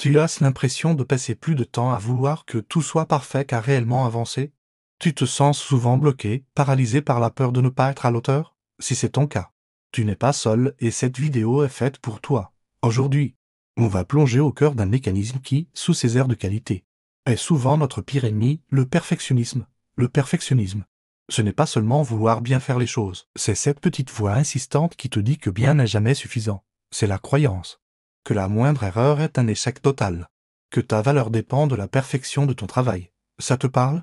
Tu as l'impression de passer plus de temps à vouloir que tout soit parfait qu'à réellement avancer? Tu te sens souvent bloqué, paralysé par la peur de ne pas être à l'auteur? Si c'est ton cas, tu n'es pas seul et cette vidéo est faite pour toi. Aujourd'hui, on va plonger au cœur d'un mécanisme qui, sous ses airs de qualité, est souvent notre pire ennemi, le perfectionnisme. Le perfectionnisme, ce n'est pas seulement vouloir bien faire les choses, c'est cette petite voix insistante qui te dit que bien n'est jamais suffisant. C'est la croyance que la moindre erreur est un échec total, que ta valeur dépend de la perfection de ton travail. Ça te parle?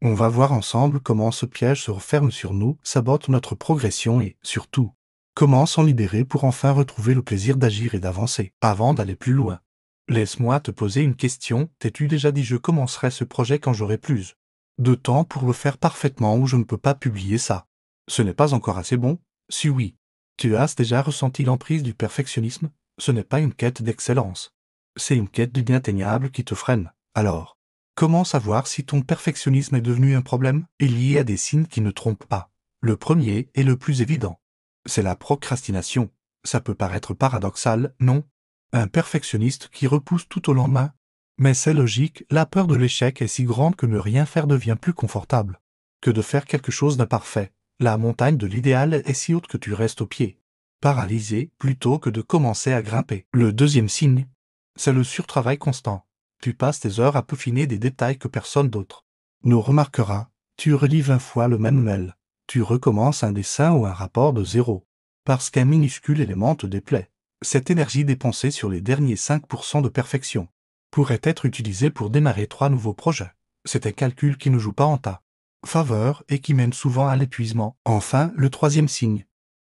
On va voir ensemble comment ce piège se referme sur nous, sabote notre progression et, surtout, comment s'en libérer pour enfin retrouver le plaisir d'agir et d'avancer. Avant d'aller plus loin, laisse-moi te poser une question. T'es-tu déjà dit je commencerai ce projet quand j'aurai plus de temps pour le faire parfaitement ou je ne peux pas publier ça? Ce n'est pas encore assez bon? Si oui, tu as déjà ressenti l'emprise du perfectionnisme? Ce n'est pas une quête d'excellence. C'est une quête de l'inatteignable qui te freine. Alors, comment savoir si ton perfectionnisme est devenu un problème? Il y a des signes qui ne trompent pas. Le premier est le plus évident. C'est la procrastination. Ça peut paraître paradoxal, non? Un perfectionniste qui repousse tout au lendemain. Mais c'est logique, la peur de l'échec est si grande que ne rien faire devient plus confortable que de faire quelque chose d'imparfait. La montagne de l'idéal est si haute que tu restes au pied, paralysé, plutôt que de commencer à grimper. Le deuxième signe, c'est le surtravail constant. Tu passes tes heures à peaufiner des détails que personne d'autre ne remarquera. Tu relis 20 fois le même mail. Tu recommences un dessin ou un rapport de zéro, parce qu'un minuscule élément te déplaît. Cette énergie dépensée sur les derniers 5% de perfection pourrait être utilisée pour démarrer 3 nouveaux projets. C'est un calcul qui ne joue pas en ta faveur et qui mène souvent à l'épuisement. Enfin, le troisième signe,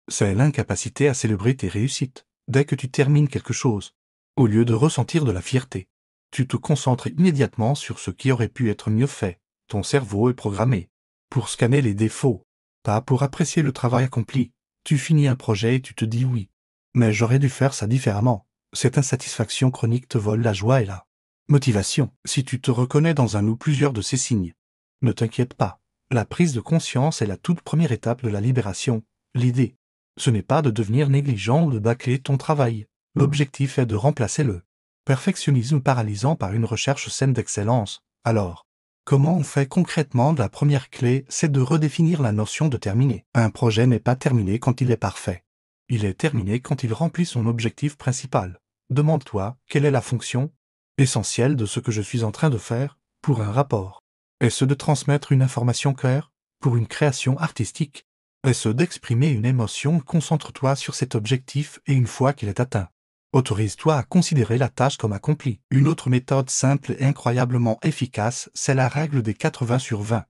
c'est l'incapacité à célébrer tes réussites. Dès que tu termines quelque chose, au lieu de ressentir de la fierté, tu te concentres immédiatement sur ce qui aurait pu être mieux fait. Ton cerveau est programmé pour scanner les défauts, pas pour apprécier le travail accompli. Tu finis un projet et tu te dis oui, mais j'aurais dû faire ça différemment. Cette insatisfaction chronique te vole la joie et la motivation. Si tu te reconnais dans un ou plusieurs de ces signes, ne t'inquiète pas. La prise de conscience est la toute première étape de la libération. L'idée, ce n'est pas de devenir négligent ou de bâcler ton travail. L'objectif est de remplacer le perfectionnisme paralysant par une recherche saine d'excellence. Alors, comment on fait concrètement? La première clé, c'est de redéfinir la notion de terminer. Un projet n'est pas terminé quand il est parfait. Il est terminé quand il remplit son objectif principal. Demande-toi, quelle est la fonction essentielle de ce que je suis en train de faire? Pour un rapport, est-ce de transmettre une information claire? Pour une création artistique, est-ce d'exprimer une émotion? Concentre-toi sur cet objectif et une fois qu'il est atteint, autorise-toi à considérer la tâche comme accomplie. Une autre méthode simple et incroyablement efficace, c'est la règle des 80 sur 20.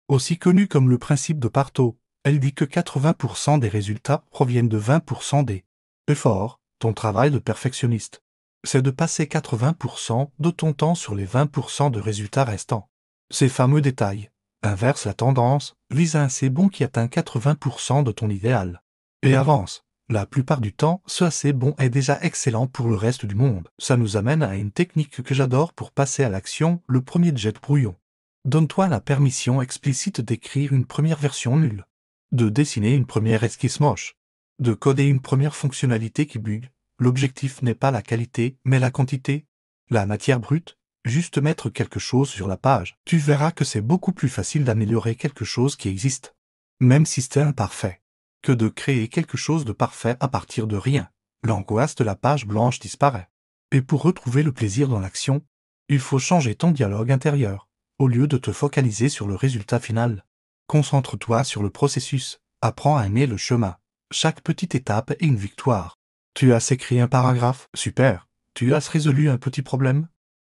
Aussi connue comme le principe de Pareto, elle dit que 80% des résultats proviennent de 20% des efforts. Ton travail de perfectionniste, c'est de passer 80% de ton temps sur les 20% de résultats restants. Ces fameux détails inverse la tendance, vise à un assez bon qui atteint 80% de ton idéal. Et avance. La plupart du temps, ce assez bon est déjà excellent pour le reste du monde. Ça nous amène à une technique que j'adore pour passer à l'action, le premier jet brouillon. Donne-toi la permission explicite d'écrire une première version nulle, de dessiner une première esquisse moche, de coder une première fonctionnalité qui bug. L'objectif n'est pas la qualité, mais la quantité, la matière brute. Juste mettre quelque chose sur la page. Tu verras que c'est beaucoup plus facile d'améliorer quelque chose qui existe, même si c'est imparfait, que de créer quelque chose de parfait à partir de rien. L'angoisse de la page blanche disparaît. Et pour retrouver le plaisir dans l'action, il faut changer ton dialogue intérieur. Au lieu de te focaliser sur le résultat final, concentre-toi sur le processus. Apprends à aimer le chemin. Chaque petite étape est une victoire. Tu as écrit un paragraphe? Super. Tu as résolu un petit problème?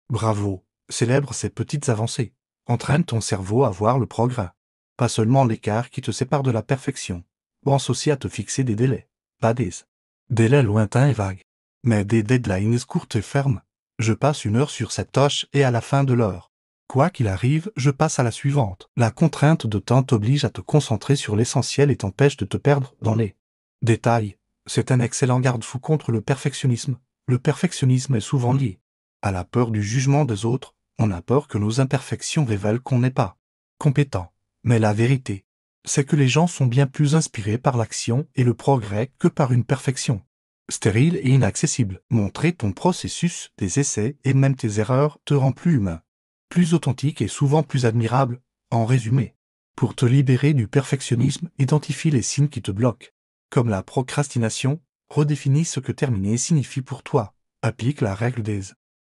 Bravo, célèbre ces petites avancées. Entraîne ton cerveau à voir le progrès, pas seulement l'écart qui te sépare de la perfection. Pense aussi à te fixer des délais, pas des délais lointains et vagues, mais des deadlines courtes et fermes. Je passe 1 heure sur cette tâche et à la fin de l'heure, quoi qu'il arrive, je passe à la suivante. La contrainte de temps t'oblige à te concentrer sur l'essentiel et t'empêche de te perdre dans les détails. C'est un excellent garde-fou contre le perfectionnisme. Le perfectionnisme est souvent lié à la peur du jugement des autres. On a peur que nos imperfections révèlent qu'on n'est pas compétent. Mais la vérité, c'est que les gens sont bien plus inspirés par l'action et le progrès que par une perfection. stérile et inaccessible. Montrer ton processus, tes essais et même tes erreurs te rend plus humain, plus authentique et souvent plus admirable. En résumé, pour te libérer du perfectionnisme, identifie les signes qui te bloquent. Comme la procrastination, redéfinis ce que terminer signifie pour toi. Applique la règle des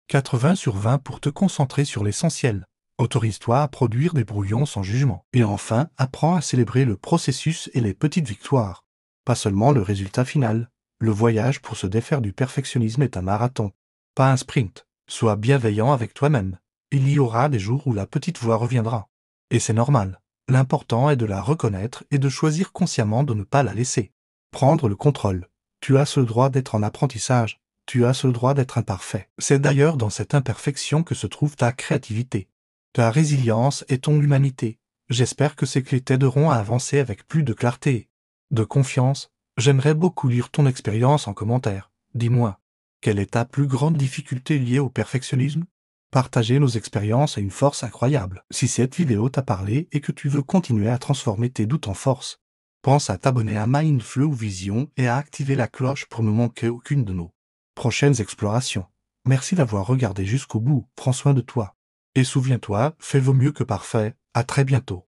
80/20 pour te concentrer sur l'essentiel. Autorise-toi à produire des brouillons sans jugement. Et enfin, apprends à célébrer le processus et les petites victoires. Pas seulement le résultat final. Le voyage pour se défaire du perfectionnisme est un marathon, pas un sprint. Sois bienveillant avec toi-même. Il y aura des jours où la petite voix reviendra. Et c'est normal. L'important est de la reconnaître et de choisir consciemment de ne pas la laisser prendre le contrôle. Tu as ce droit d'être en apprentissage. Tu as ce droit d'être imparfait. C'est d'ailleurs dans cette imperfection que se trouve ta créativité, ta résilience et ton humanité. J'espère que ces clés t'aideront à avancer avec plus de clarté, de confiance. J'aimerais beaucoup lire ton expérience en commentaire. Dis-moi, quelle est ta plus grande difficulté liée au perfectionnisme? Partager nos expériences a une force incroyable. Si cette vidéo t'a parlé et que tu veux continuer à transformer tes doutes en force, pense à t'abonner à Mindflow Vision et à activer la cloche pour ne manquer aucune de nos prochaines explorations. Merci d'avoir regardé jusqu'au bout. Prends soin de toi. Et souviens-toi, fais vaut mieux que parfait. À très bientôt.